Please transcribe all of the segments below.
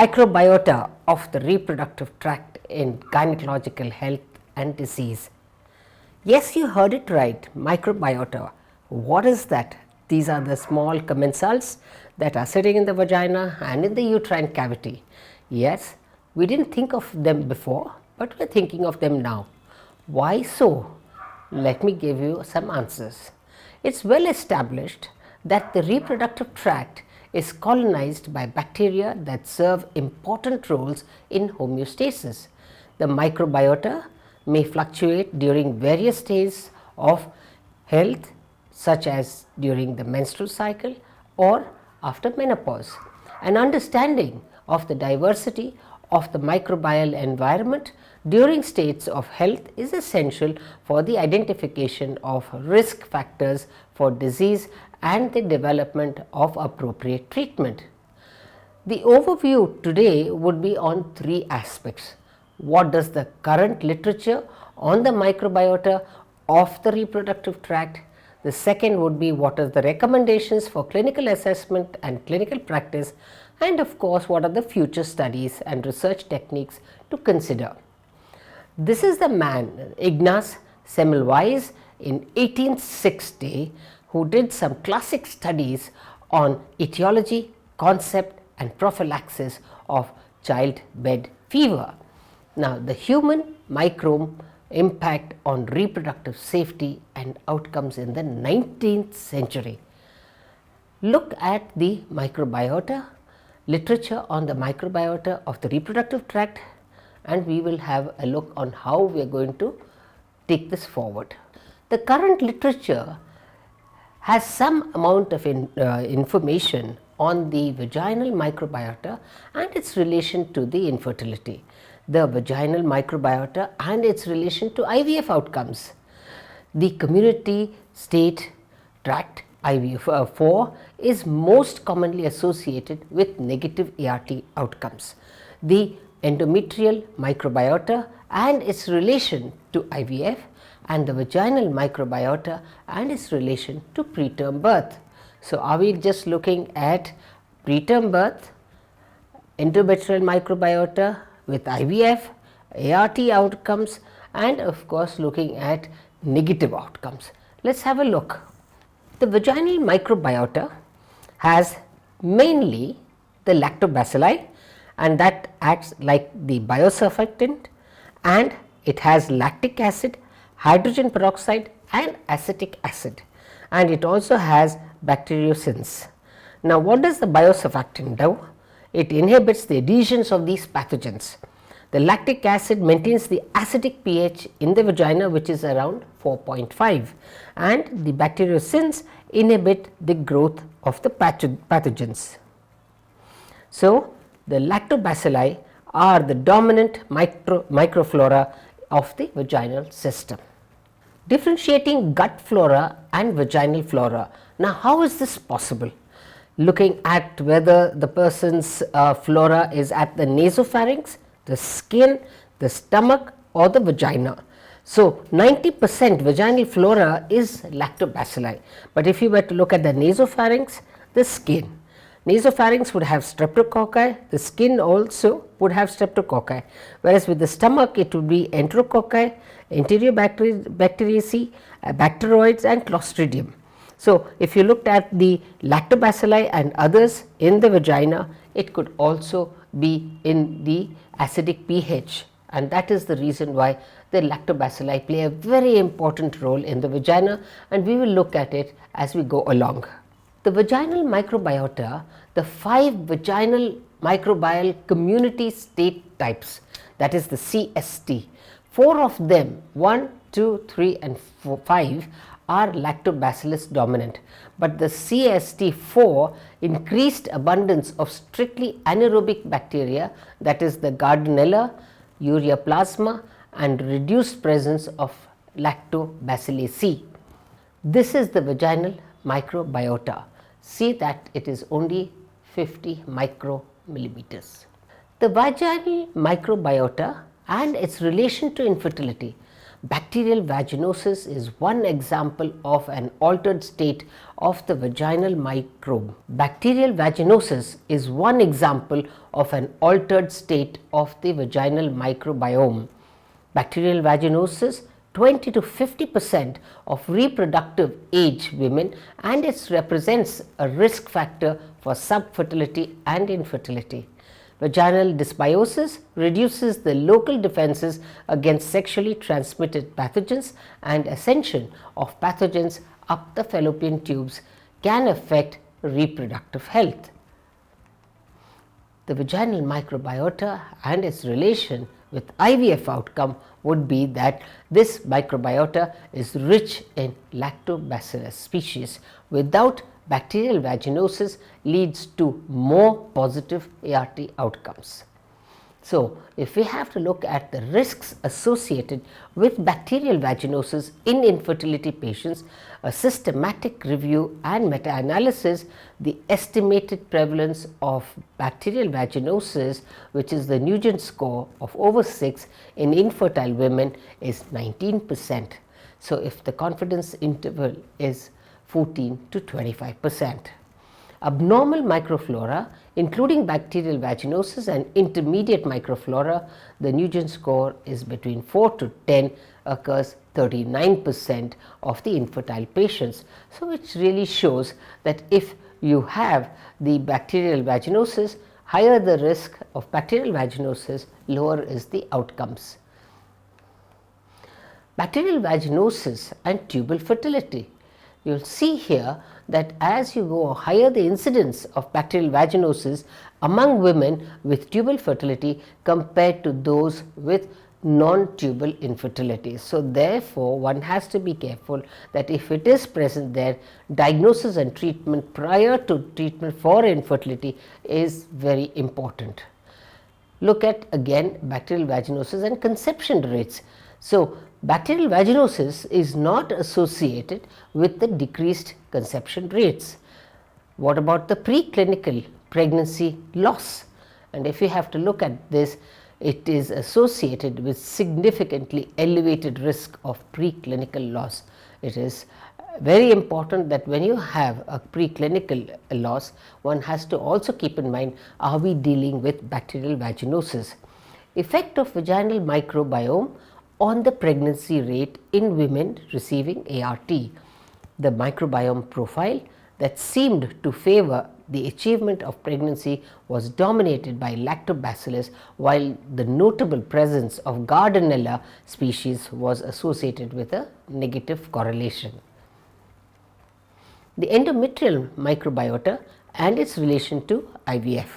microbiota of the reproductive tract in gynecological health and disease. Yes, you heard it right, microbiota. What is that? These are the small commensals that are sitting in the vagina and in the uterine cavity. Yes, we didn't think of them before, but we are thinking of them now. Why so? Let me give you some answers. It's well established that the reproductive tract is colonized by bacteria that serve important roles in homeostasis. The microbiota may fluctuate during various stages of health, such as during the menstrual cycle or after menopause. An understanding of the diversity of the microbial environment during states of health is essential for the identification of risk factors for disease and the development of appropriate treatment. The overview today would be on three aspects. What does the current literature on the microbiota of the reproductive tract? The second would be what are the recommendations for clinical assessment and clinical practice, and of course what are the future studies and research techniques to consider. This is the man Ignaz Semmelweis in 1860 who did some classic studies on etiology, concept and prophylaxis of childbed fever. Now, the human microbe impact on reproductive safety and outcomes in the 19th century. Look at the microbiota, literature on the microbiota of the reproductive tract, and we will have a look on how we are going to take this forward. The current literature has some amount of information on the vaginal microbiota and its relation to the infertility, the vaginal microbiota and its relation to IVF outcomes. The community state tract IVF4 is most commonly associated with negative ART outcomes. The endometrial microbiota and its relation to IVF, and the vaginal microbiota and its relation to preterm birth. So, are we just looking at preterm birth, endometrial microbiota with IVF, ART outcomes, and of course looking at negative outcomes? Let us have a look. The vaginal microbiota has mainly the lactobacilli, and that acts like the biosurfactant, and it has lactic acid, hydrogen peroxide and acetic acid, and it also has bacteriocins. Now, what does the biosurfactant do? It inhibits the adhesions of these pathogens. The lactic acid maintains the acidic pH in the vagina, which is around 4.5, and the bacteriocins inhibit the growth of the pathogens. So, the lactobacilli are the dominant microflora of the vaginal system. Differentiating gut flora and vaginal flora. Now, how is this possible? Looking at whether the person's flora is at the nasopharynx, the skin, the stomach or the vagina. So, 90% vaginal flora is lactobacilli, but if you were to look at the nasopharynx, the skin. Nasopharynx would have streptococci, the skin also would have streptococci, whereas with the stomach it would be enterococci, enterobacteriaceae, bacteroids and clostridium. So, if you looked at the lactobacilli and others in the vagina, it could also be in the acidic pH, and that is the reason why the lactobacilli play a very important role in the vagina, and we will look at it as we go along. The vaginal microbiota, the 5 vaginal microbial community state types, that is the CST, 4 of them, 1, 2, 3 and 5 are lactobacillus dominant, but the CST4 increased abundance of strictly anaerobic bacteria, that is the Gardnerella, Ureaplasma and reduced presence of Lactobacilli. This is the vaginal microbiota. See that it is only 50 micromillimeters. The vaginal microbiota and its relation to infertility. Bacterial vaginosis is one example of an altered state of the vaginal microbe. Bacterial vaginosis is one example of an altered state of the vaginal microbiome. Bacterial vaginosis 20 to 50% of reproductive age women, and it represents a risk factor for subfertility and infertility. Vaginal dysbiosis reduces the local defenses against sexually transmitted pathogens, and ascension of pathogens up the fallopian tubes can affect reproductive health. The vaginal microbiota and its relation with IVF outcome would be that this microbiota is rich in Lactobacillus species. Without bacterial vaginosis leads to more positive ART outcomes. So, if we have to look at the risks associated with bacterial vaginosis in infertility patients, a systematic review and meta-analysis, the estimated prevalence of bacterial vaginosis, which is the Nugent score of over 6 in infertile women, is 19%. So, if the confidence interval is 14 to 25%. Abnormal microflora, including bacterial vaginosis and intermediate microflora, the Nugent score is between 4 to 10, occurs 39% of the infertile patients. So, which really shows that if you have the bacterial vaginosis, higher the risk of bacterial vaginosis, lower is the outcomes. Bacterial vaginosis and tubal fertility. You will see here that as you go higher the incidence of bacterial vaginosis among women with tubal fertility compared to those with non-tubal infertility. So, therefore, one has to be careful that if it is present there, diagnosis and treatment prior to treatment for infertility is very important. Look at again bacterial vaginosis and conception rates. So, bacterial vaginosis is not associated with the decreased conception rates. What about the preclinical pregnancy loss? And if you have to look at this, it is associated with significantly elevated risk of preclinical loss. It is very important that when you have a preclinical loss, one has to also keep in mind, are we dealing with bacterial vaginosis? Effect of vaginal microbiome on the pregnancy rate in women receiving ART. The microbiome profile that seemed to favor the achievement of pregnancy was dominated by Lactobacillus, while the notable presence of Gardnerella species was associated with a negative correlation. The endometrial microbiota and its relation to IVF.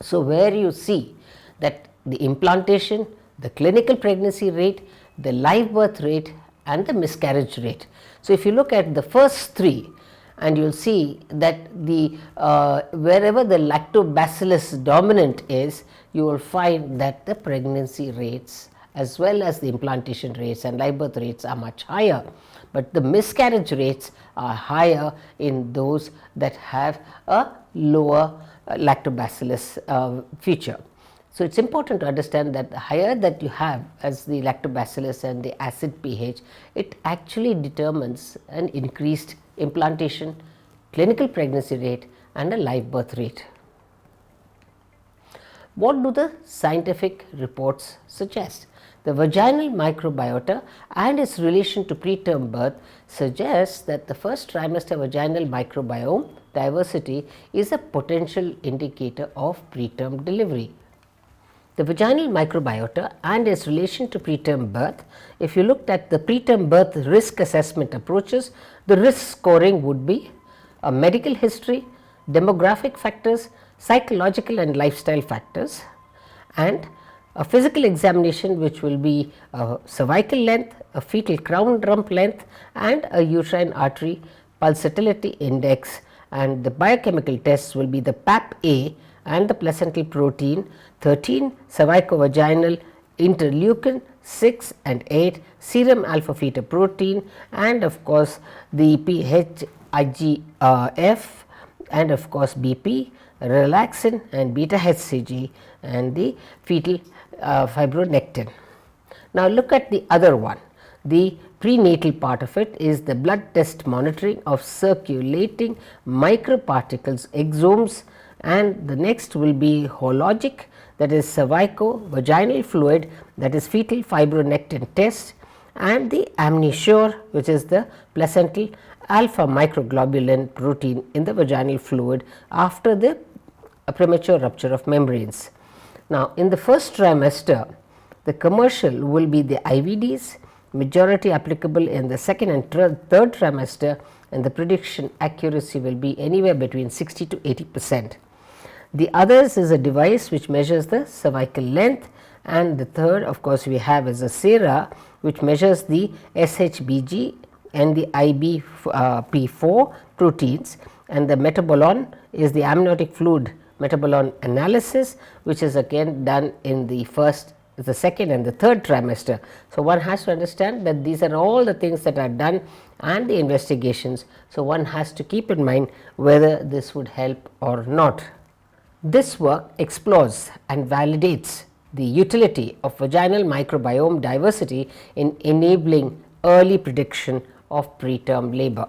So, where you see that the implantation, the clinical pregnancy rate, the live birth rate and the miscarriage rate. So, if you look at the first three, and you will see that the wherever the Lactobacillus dominant is, you will find that the pregnancy rates as well as the implantation rates and live birth rates are much higher, but the miscarriage rates are higher in those that have a lower Lactobacillus feature. So, it is important to understand that the higher that you have as the Lactobacillus and the acid pH, it actually determines an increased implantation, clinical pregnancy rate and a live birth rate. What do the scientific reports suggest? The vaginal microbiota and its relation to preterm birth suggests that the first trimester vaginal microbiome diversity is a potential indicator of preterm delivery. The vaginal microbiota and its relation to preterm birth, if you looked at the preterm birth risk assessment approaches, the risk scoring would be a medical history, demographic factors, psychological and lifestyle factors, and a physical examination which will be a cervical length, a fetal crown rump length and a uterine artery pulsatility index, and the biochemical tests will be the PAP-A and the placental protein 13, cervicovaginal interleukin 6 and 8, serum alpha fetoprotein and of course the PHIGF and of course BP, relaxin and beta HCG and the fetal fibronectin. Now look at the other one. The prenatal part of it is the blood test monitoring of circulating microparticles, exomes, and the next will be hologic, that is cervico-vaginal fluid, that is fetal fibronectin test, and the amnisure, which is the placental alpha microglobulin protein in the vaginal fluid after the premature rupture of membranes. Now, in the first trimester, the commercial will be the IVDs, majority applicable in the second and third trimester, and the prediction accuracy will be anywhere between 60 to 80%. The others is a device which measures the cervical length, and the third of course we have is a SERA, which measures the SHBG and the IBP4 proteins, and the metabolon is the amniotic fluid metabolon analysis, which is again done in the first, the second and the third trimester. So, one has to understand that these are all the things that are done and the investigations. So, one has to keep in mind whether this would help or not. This work explores and validates the utility of vaginal microbiome diversity in enabling early prediction of preterm labor.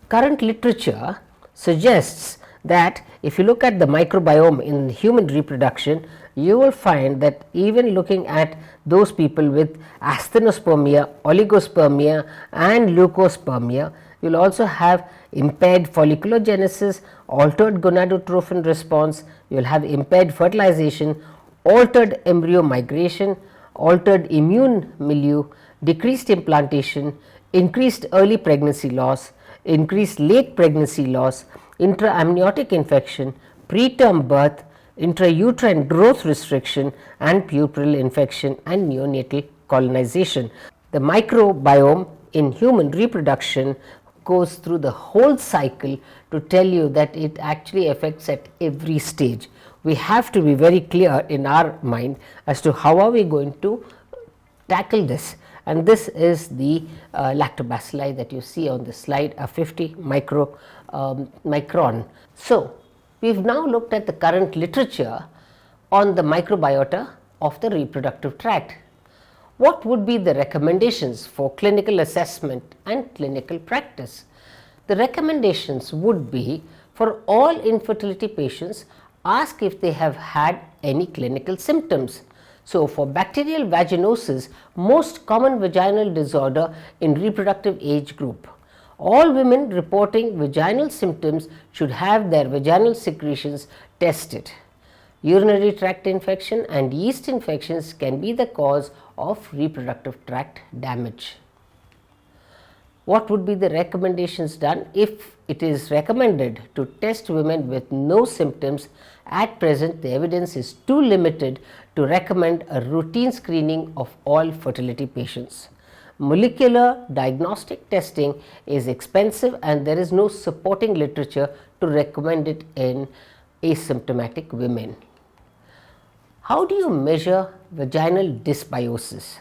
Current literature suggests that if you look at the microbiome in human reproduction, you will find that even looking at those people with asthenospermia, oligospermia and leucospermia, you will also have impaired folliculogenesis, altered gonadotrophin response, you will have impaired fertilization, altered embryo migration, altered immune milieu, decreased implantation, increased early pregnancy loss, increased late pregnancy loss, intraamniotic infection, preterm birth, intrauterine growth restriction, and puerperal infection and neonatal colonization. The microbiome in human reproduction goes through the whole cycle to tell you that it actually affects at every stage. We have to be very clear in our mind as to how are we going to tackle this, and this is the lactobacilli that you see on the slide, a 50 micron. So, we have now looked at the current literature on the microbiota of the reproductive tract. What would be the recommendations for clinical assessment and clinical practice? The recommendations would be for all infertility patients, ask if they have had any clinical symptoms. So, for bacterial vaginosis, most common vaginal disorder in reproductive age group, all women reporting vaginal symptoms should have their vaginal secretions tested. Urinary tract infection and yeast infections can be the cause of reproductive tract damage. What would be the recommendations done? If it is recommended to test women with no symptoms, at present the evidence is too limited to recommend a routine screening of all fertility patients. Molecular diagnostic testing is expensive and there is no supporting literature to recommend it in asymptomatic women. How do you measure vaginal dysbiosis?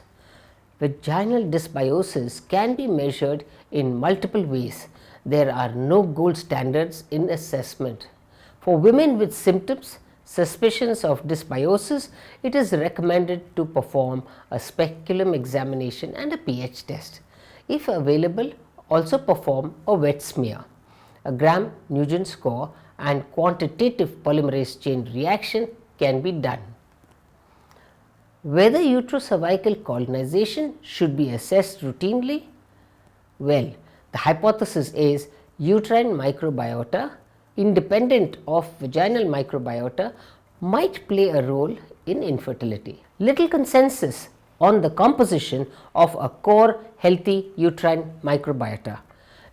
Vaginal dysbiosis can be measured in multiple ways. There are no gold standards in assessment. For women with symptoms, suspicions of dysbiosis, it is recommended to perform a speculum examination and a pH test. If available, also perform a wet smear. A Gram-Nugent score and quantitative polymerase chain reaction can be done. Whether uterocervical colonization should be assessed routinely? Well, the hypothesis is uterine microbiota independent of vaginal microbiota might play a role in infertility. Little consensus on the composition of a core healthy uterine microbiota.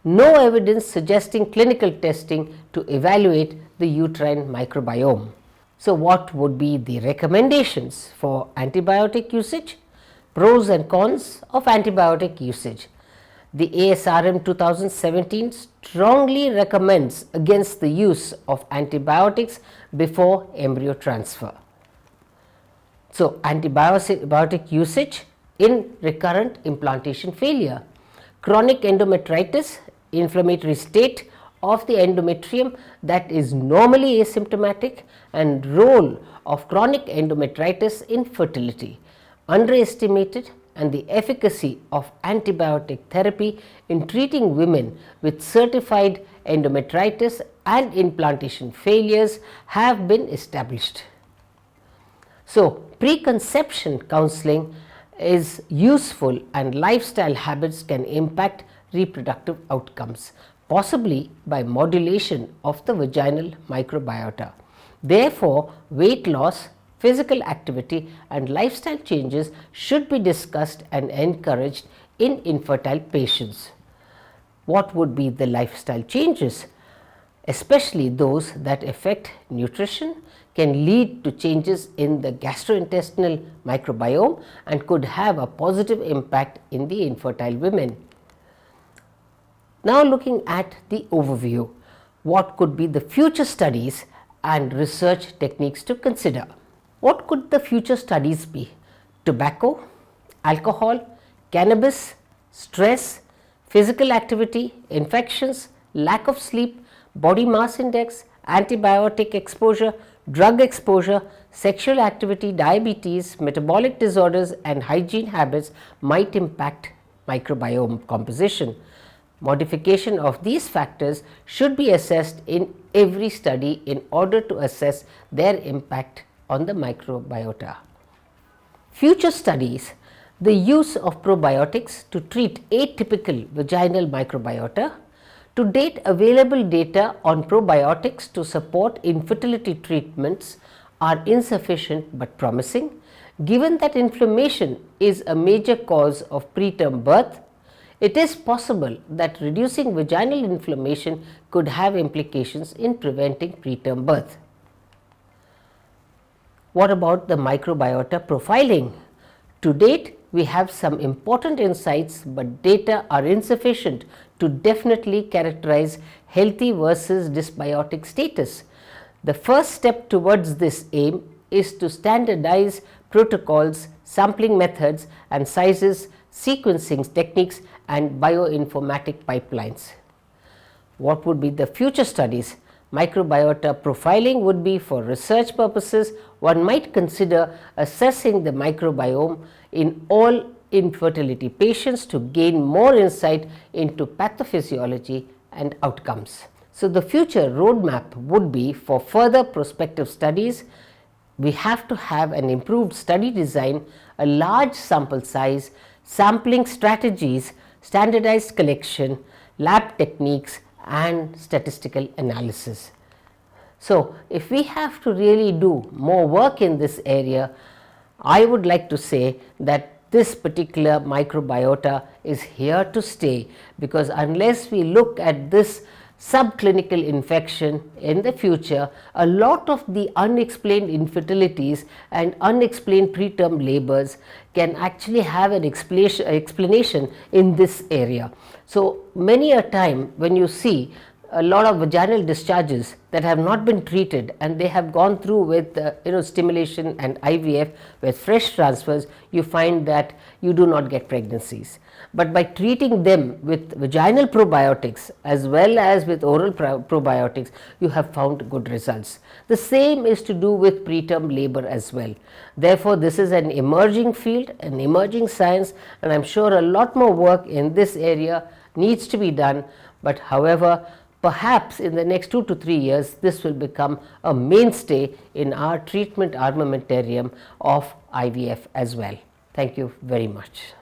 No evidence suggesting clinical testing to evaluate the uterine microbiome. So, what would be the recommendations for antibiotic usage? Pros and cons of antibiotic usage. The ASRM 2017 strongly recommends against the use of antibiotics before embryo transfer. So, antibiotic usage in recurrent implantation failure, chronic endometritis, inflammatory state of the endometrium that is normally asymptomatic, and role of chronic endometritis in fertility. underestimated, and the efficacy of antibiotic therapy in treating women with certified endometritis and implantation failures have been established. So, preconception counseling is useful, and lifestyle habits can impact reproductive outcomes, possibly by modulation of the vaginal microbiota. Therefore, weight loss, physical activity and lifestyle changes should be discussed and encouraged in infertile patients. What would be the lifestyle changes? Especially those that affect nutrition, can lead to changes in the gastrointestinal microbiome and could have a positive impact in the infertile women. Now, looking at the overview, what could be the future studies and research techniques to consider? What could the future studies be? Tobacco, alcohol, cannabis, stress, physical activity, infections, lack of sleep, body mass index, antibiotic exposure, drug exposure, sexual activity, diabetes, metabolic disorders and hygiene habits might impact microbiome composition. Modification of these factors should be assessed in every study in order to assess their impact on the microbiota. Future studies: the use of probiotics to treat atypical vaginal microbiota. To date, available data on probiotics to support infertility treatments are insufficient but promising. Given that inflammation is a major cause of preterm birth, it is possible that reducing vaginal inflammation could have implications in preventing preterm birth. What about the microbiota profiling? To date, we have some important insights, but data are insufficient to definitely characterize healthy versus dysbiotic status. The first step towards this aim is to standardize protocols, sampling methods and sizes, sequencing techniques and bioinformatic pipelines. What would be the future studies? Microbiota profiling would be for research purposes. One might consider assessing the microbiome in all infertility patients to gain more insight into pathophysiology and outcomes. So, the future roadmap would be for further prospective studies. We have to have an improved study design, a large sample size, sampling strategies, standardized collection, lab techniques and statistical analysis. So, if we have to really do more work in this area, I would like to say that this particular microbiota is here to stay, because unless we look at this subclinical infection in the future, a lot of the unexplained infertilities and unexplained preterm labors can actually have an explanation in this area. So, many a time when you see a lot of vaginal discharges that have not been treated and they have gone through with stimulation and IVF with fresh transfers, you find that you do not get pregnancies. But by treating them with vaginal probiotics as well as with oral probiotics, you have found good results. The same is to do with preterm labor as well. Therefore, this is an emerging field, an emerging science, and I am sure a lot more work in this area needs to be done. But however, perhaps in the next 2 to 3 years, this will become a mainstay in our treatment armamentarium of IVF as well. Thank you very much.